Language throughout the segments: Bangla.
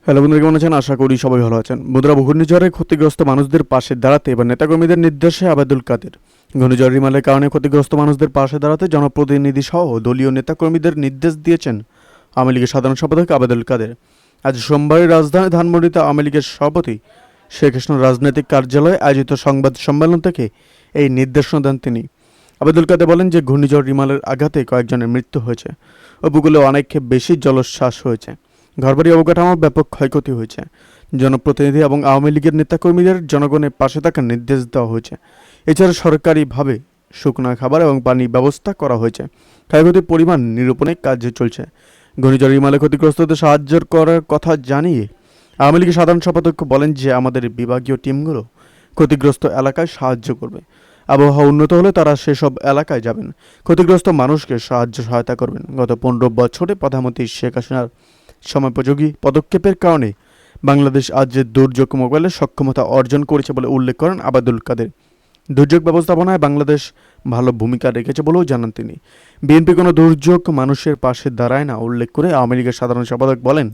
হ্যালো বন্ধুরা, কেমন আছেন? আশা করি সবাই ভালো আছেন। বন্ধুরা, ঘূর্ণিঝড়ে ক্ষতিগ্রস্ত মানুষদের পাশে দাঁড়াতে এবার নেতাকর্মীদের নির্দেশে আবেদুল কাদের। ঘূর্ণিঝড় রিমালের কারণে ক্ষতিগ্রস্ত মানুষদের পাশে দাঁড়াতে জনপ্রতিনিধি সহ দলীয় নেতাকর্মীদের নির্দেশ দিয়েছেন আওয়ামী লীগের সাধারণ সম্পাদক আবেদুল কাদের। আজ সোমবার রাজধানী ধানমন্ডিতে আওয়ামী লীগের সভাপতি শেখ হাসিনার রাজনৈতিক কার্যালয়ে আয়োজিত সংবাদ সম্মেলন থেকে এই নির্দেশনা দেন তিনি। আবেদুল কাদের বলেন যে ঘূর্ণিঝড় রিমালের আঘাতে কয়েকজনের মৃত্যু হয়েছে, উপকূলে অনেক বেশি জলোচ্ছ্বাস হয়েছে, ঘরবাড়ি অবকাঠামোর ব্যাপক ক্ষয়ক্ষতি হয়েছে। জনপ্রতিনিধি এবং আওয়ামী লীগের নেতাকর্মীদের জনগণের পাশে থাকার নির্দেশ দেওয়া হয়েছে। এছাড়া সরকারিভাবে শুকনো খাবার এবং পানির ব্যবস্থা করা হয়েছে। ক্ষয়ক্ষতির পরিমাণ নিরূপণের কাজ চলছে। ঘূর্ণিঝড় রিমালে ক্ষতিগ্রস্তদের সাহায্য করার কথা জানিয়ে আওয়ামী লীগের সাধারণ সম্পাদক বলেন যে আমাদের বিভাগীয় টিমগুলো ক্ষতিগ্রস্ত এলাকায় সাহায্য করবে। আবহাওয়া উন্নত হলে তারা সেসব এলাকায় যাবেন, ক্ষতিগ্রস্ত মানুষকে সহায়তা করবেন। গত 15 বছরে প্রধানমন্ত্রী শেখ হাসিনার সময়োপযোগী পদক্ষেপের কারণে বাংলাদেশ আজ যে দুর্যোগ মোকাবেলায় সক্ষমতা অর্জন করেছে বলে উল্লেখ করেন আবেদুল কাদের। দুর্যোগ ব্যবস্থাপনায় বাংলাদেশ ভালো ভূমিকা রেখেছে বলেও জানান তিনি। বিএনপি কোনো দুর্যোগ মানুষের পাশে দাঁড়ায় না উল্লেখ করে আওয়ামী লীগের সাধারণ সম্পাদক বলেন,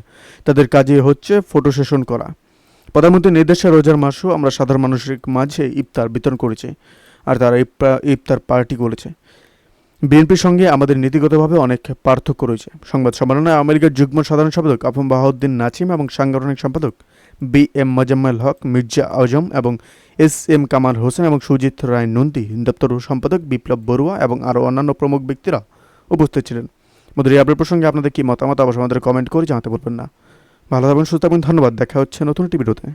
তাদের কাজে হচ্ছে ফটো সেশন করা। প্রধানমন্ত্রীর নির্দেশে রোজার মাসেও আমরা সাধারণ মানুষের মাঝে ইফতার বিতরণ করেছি, আর তারা ইফতার পার্টি করেছে। বিএনপির সঙ্গে আমাদের নীতিগতভাবে অনেক পার্থক্য রয়েছে। সংবাদ সম্মেলনে আমেরিকার যুগ্ম সাধারণ সম্পাদক আফম বাহাউদ্দিন নাচিম এবং সাংগঠনিক সম্পাদক বি.এম. মোজাম্মেল হক, মির্জা আজম এবং এস.এম. কামাল হোসেন এবং সুজিত রায় নন্দী, দপ্তর সম্পাদক বিপ্লব বড়ুয়া এবং আরও অন্যান্য প্রমুখ ব্যক্তিরা উপস্থিত ছিলেন। বন্ধুরা, এই প্রসঙ্গে আপনাদের কি মতামত অবশ্যই আমাদের কমেন্ট করে জানাতে বলবেন না। ভালো থাকবেন, সুস্থ থাকবেন, ধন্যবাদ। দেখা হচ্ছে নতুন একটি ভিডিওতে।